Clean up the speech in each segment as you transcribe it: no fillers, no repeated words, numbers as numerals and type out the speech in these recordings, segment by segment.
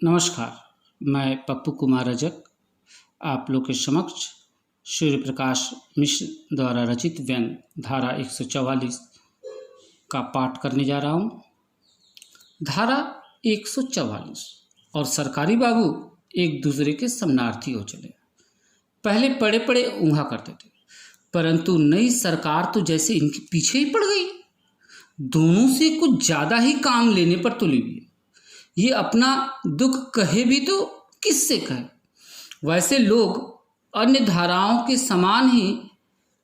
नमस्कार, मैं पप्पू कुमार रजक आप लोग के समक्ष सूर्य प्रकाश मिश्र द्वारा रचित व्यंग्य धारा 144 का पाठ करने जा रहा हूँ। धारा 144। और सरकारी बाबू एक दूसरे के समनार्थी हो चले। पहले पड़े पड़े ऊँघा करते थे, परंतु नई सरकार तो जैसे इनके पीछे ही पड़ गई। दोनों से कुछ ज़्यादा ही काम लेने पर तुली हुई है। ये अपना दुख कहे भी तो किससे कहे। वैसे लोग अन्य धाराओं के समान ही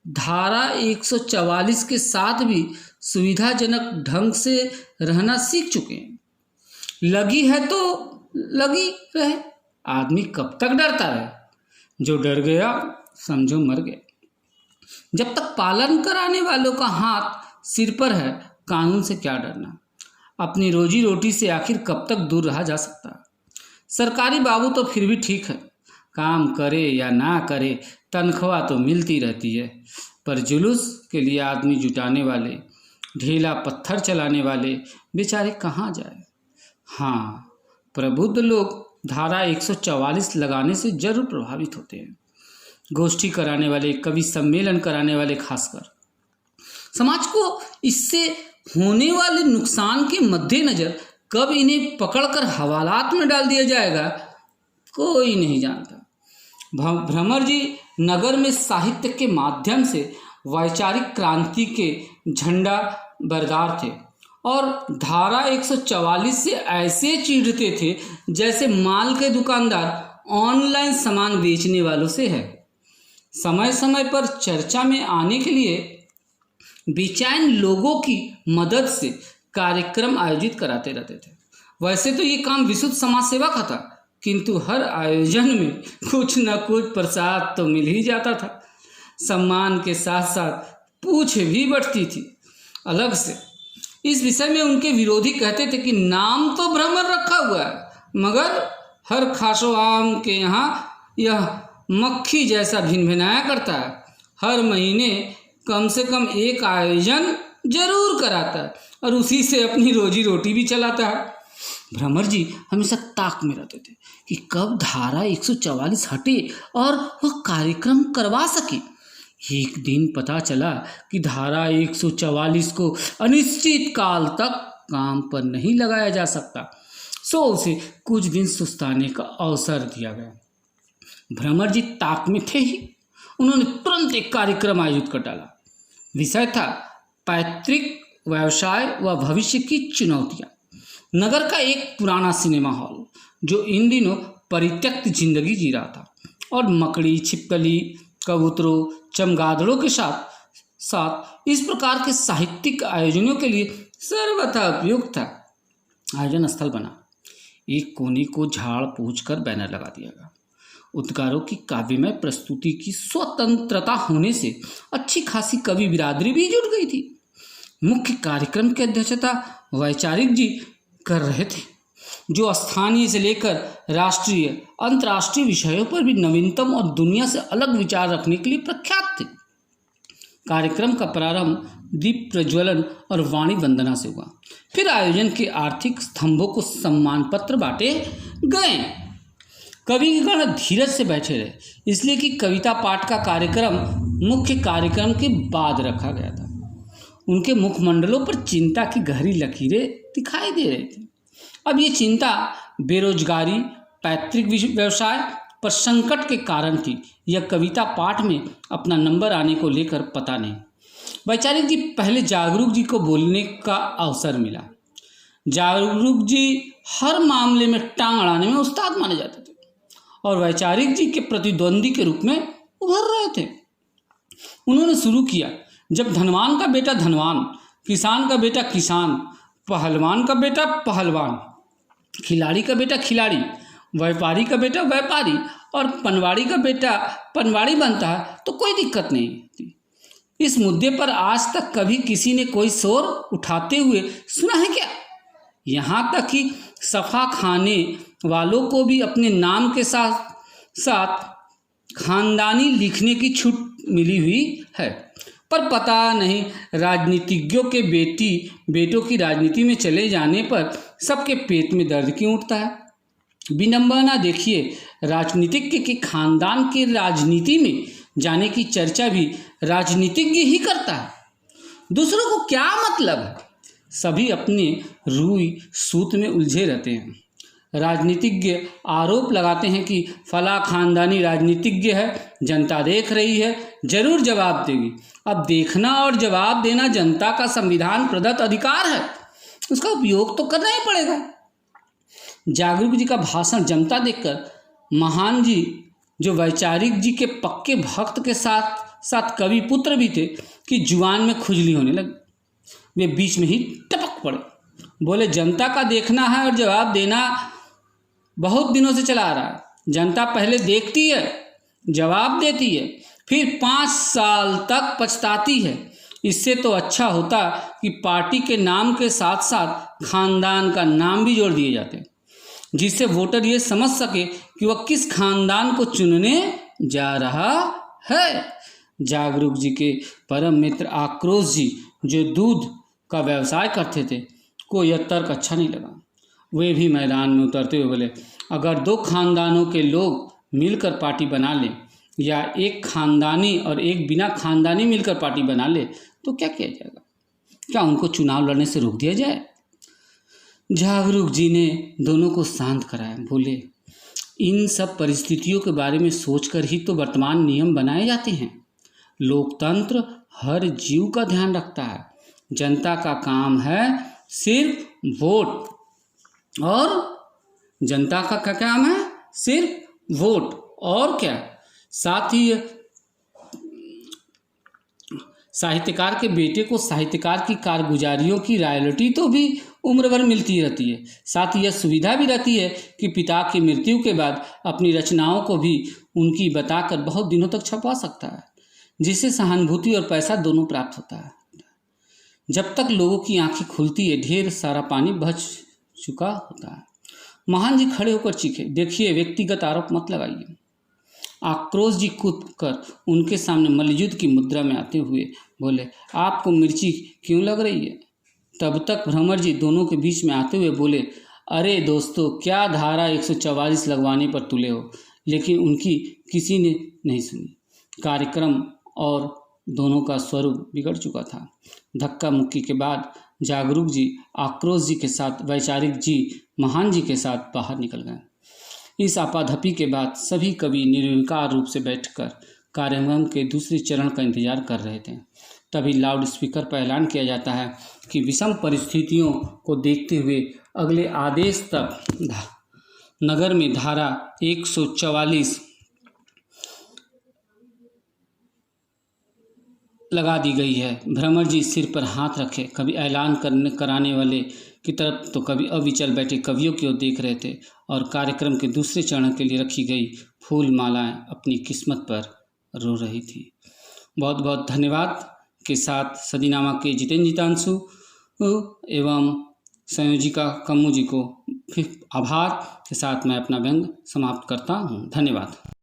धारा 144 के साथ भी सुविधाजनक ढंग से रहना सीख चुके हैं। लगी है तो लगी रहे, आदमी कब तक डरता रहे। जो डर गया समझो मर गया। जब तक पालन कराने वालों का हाथ सिर पर है, कानून से क्या डरना। अपनी रोजी रोटी से आखिर कब तक दूर रहा जा सकता। सरकारी बाबू तो फिर भी ठीक है, काम करे या ना करे तनख्वाह तो मिलती रहती है। पर जुलूस के लिए आदमी जुटाने वाले, ढीला पत्थर चलाने वाले बेचारे कहाँ जाए। हाँ, प्रबुद्ध लोग धारा 144 लगाने से जरूर प्रभावित होते हैं। गोष्ठी कराने वाले, कवि सम्मेलन कराने वाले खासकर। समाज को इससे होने वाले नुकसान के मद्देनजर कब इन्हें पकड़कर हवालात में डाल दिया जाएगा, कोई नहीं जानता। भ्रमर जी नगर में साहित्य के माध्यम से वैचारिक क्रांति के झंडा बरदार थे और धारा 144 से ऐसे चीढ़ते थे जैसे माल के दुकानदार ऑनलाइन सामान बेचने वालों से है। समय समय पर चर्चा में आने के लिए बेचैन लोगों की मदद से कार्यक्रम आयोजित कराते रहते थे। वैसे तो ये काम विशुद्ध समाज सेवा का था, किंतु हर आयोजन में कुछ न कुछ प्रसाद तो मिल ही जाता था। सम्मान के साथ साथ पूछ भी बढ़ती थी अलग से। इस विषय में उनके विरोधी कहते थे कि नाम तो भ्रमर रखा हुआ है, मगर हर खासो आम के यहाँ यह मक्खी जैसा भिनभिनाया करता है। हर महीने कम से कम एक आयोजन जरूर कराता है और उसी से अपनी रोजी रोटी भी चलाता है। भ्रमर जी हमेशा ताक में रहते थे कि कब धारा 144 हटे और वह कार्यक्रम करवा सके। एक दिन पता चला कि धारा 144 को अनिश्चित काल तक काम पर नहीं लगाया जा सकता, सो उसे कुछ दिन सुस्ताने का अवसर दिया गया। भ्रमर जी ताक में थे ही, उन्होंने तुरंत एक कार्यक्रम आयोजित कर डाला। विषय था पैतृक व्यवसाय व भविष्य की चुनौतियाँ। नगर का एक पुराना सिनेमा हॉल जो इन दिनों परित्यक्त जिंदगी जी रहा था और मकड़ी, छिपकली, कबूतरों, चमगादड़ों के साथ साथ इस प्रकार के साहित्यिक आयोजनों के लिए सर्वथा उपयुक्त था। आयोजन स्थल बना। एक कोने को झाड़ पोंछ कर बैनर लगा दिया गया। उद्गारों की काव्यमय प्रस्तुति की स्वतंत्रता होने से अच्छी खासी कवि बिरादरी भी जुट गई थी। मुख्य कार्यक्रम की अध्यक्षता वैचारिक जी कर रहे थे, जो स्थानीय से लेकर राष्ट्रीय अंतर्राष्ट्रीय विषयों पर भी नवीनतम और दुनिया से अलग विचार रखने के लिए प्रख्यात थे। कार्यक्रम का प्रारंभ दीप प्रज्वलन और वाणी वंदना से हुआ। फिर आयोजन के आर्थिक स्तंभों को सम्मान पत्र बांटे गए। कविगण धीरज से बैठे रहे, इसलिए कि कविता पाठ का कार्यक्रम मुख्य कार्यक्रम के बाद रखा गया था। उनके मुखमंडलों पर चिंता की गहरी लकीरें दिखाई दे रही थी। अब ये चिंता बेरोजगारी, पैतृक व्यवसाय पर संकट के कारण थी या कविता पाठ में अपना नंबर आने को लेकर पता नहीं। वैचारिक जी पहले जागरूक जी को बोलने का अवसर मिला। जागरूक जी हर मामले में टांग अड़ाने में उस्ताद माने जाते थे और वैचारिक जी के प्रतिद्वंदी के रूप में उभर रहे थे। उन्होंने शुरू किया, जब धनवान का बेटा धनवान, किसान का बेटा किसान, पहलवान का बेटा पहलवान, खिलाड़ी का बेटा खिलाड़ी, व्यापारी का बेटा व्यापारी और पनवाड़ी का बेटा पनवाड़ी बनता है तो कोई दिक्कत नहीं थी। इस मुद्दे पर आज तक कभी किसी ने कोई शोर उठाते हुए सुना है क्या? यहाँ तक कि सफा खाने वालों को भी अपने नाम के साथ साथ खानदानी लिखने की छूट मिली हुई है। पर पता नहीं राजनीतिज्ञों के बेटों की राजनीति में चले जाने पर सबके पेट में दर्द क्यों उठता है। विडंबना देखिए, राजनीतिज्ञ के खानदान के राजनीति में जाने की चर्चा भी राजनीतिज्ञ ही करता है। दूसरों को क्या मतलब है? सभी अपने रुई सूत में उलझे रहते हैं। राजनीतिज्ञ आरोप लगाते हैं कि फला खानदानी राजनीतिज्ञ है, जनता देख रही है, जरूर जवाब देगी। अब देखना और जवाब देना जनता का संविधान प्रदत्त अधिकार है, उसका उपयोग तो करना ही पड़ेगा। जागरूक जी का भाषण जनता देखकर महान जी, जो वैचारिक जी के पक्के भक्त के साथ साथ कवि पुत्र भी थे, कि जुबान में खुजली होने लगी। वे बीच में ही टपक पड़े, बोले जनता का देखना है और जवाब देना बहुत दिनों से चला आ रहा है। जनता पहले देखती है, जवाब देती है, फिर 5 साल तक पछताती है। इससे तो अच्छा होता कि पार्टी के नाम के साथ साथ खानदान का नाम भी जोड़ दिए जाते, जिससे वोटर ये समझ सके कि वह किस खानदान को चुनने जा रहा है। जागरूक जी के परम मित्र आक्रोश जी, जो दूध का व्यवसाय करते थे, को यह तर्क अच्छा नहीं लगा। वे भी मैदान में उतरते हुए बोले, अगर 2 खानदानों के लोग मिलकर पार्टी बना लें या एक खानदानी और एक बिना खानदानी मिलकर पार्टी बना ले, तो क्या किया जाएगा? क्या उनको चुनाव लड़ने से रोक दिया जाए? जागरूक जी ने दोनों को शांत कराया, बोले इन सब परिस्थितियों के बारे में सोचकर ही तो वर्तमान नियम बनाए जाते हैं। लोकतंत्र हर जीव का ध्यान रखता है। जनता का काम है सिर्फ वोट, और जनता का क्या काम है? सिर्फ वोट, और क्या? साथ ही साहित्यकार के बेटे को साहित्यकार की कारगुजारियों की रॉयल्टी तो भी उम्र भर मिलती रहती है। साथ ही यह सुविधा भी रहती है कि पिता की मृत्यु के बाद अपनी रचनाओं को भी उनकी बताकर बहुत दिनों तक छपवा सकता है, जिससे सहानुभूति और पैसा दोनों प्राप्त होता है। जब तक लोगों की आंखें खुलती है, ढेर सारा पानी बह चुका होता है। महान जी खड़े होकर चीखे, देखिए व्यक्तिगत आरोप मत लगाइए। आक्रोश जी कूद कर उनके सामने मल्लयुद्ध की मुद्रा में आते हुए बोले, आपको मिर्ची क्यों लग रही है? तब तक भ्रमर जी दोनों के बीच में आते हुए बोले, अरे दोस्तों, क्या धारा 144 लगवाने पर तुले हो? लेकिन उनकी किसी ने नहीं सुनी। कार्यक्रम और दोनों का स्वरूप बिगड़ चुका था। धक्का मुक्की के बाद जागरूक जी आक्रोश जी के साथ, वैचारिक जी महान जी के साथ बाहर निकल गए। इस आपाधपी के बाद सभी कवि निर्विकार रूप से बैठकर कार्यक्रम के दूसरे चरण का इंतजार कर रहे थे। तभी लाउड स्पीकर पर ऐलान किया जाता है कि विषम परिस्थितियों को देखते हुए अगले आदेश तक नगर में धारा 144 लगा दी गई है। भ्रमर जी सिर पर हाथ रखे, कभी ऐलान कराने वाले की तरफ तो कभी अविचल बैठे कवियों की ओर देख रहे थे, और कार्यक्रम के दूसरे चरण के लिए रखी गई फूल मालाएं अपनी किस्मत पर रो रही थी। बहुत बहुत धन्यवाद के साथ सदीनामा के जितेंद्र जितांशु एवं संयोजिका कम्मू जी को फिर आभार के साथ मैं अपना व्यंग समाप्त करता हूँ। धन्यवाद।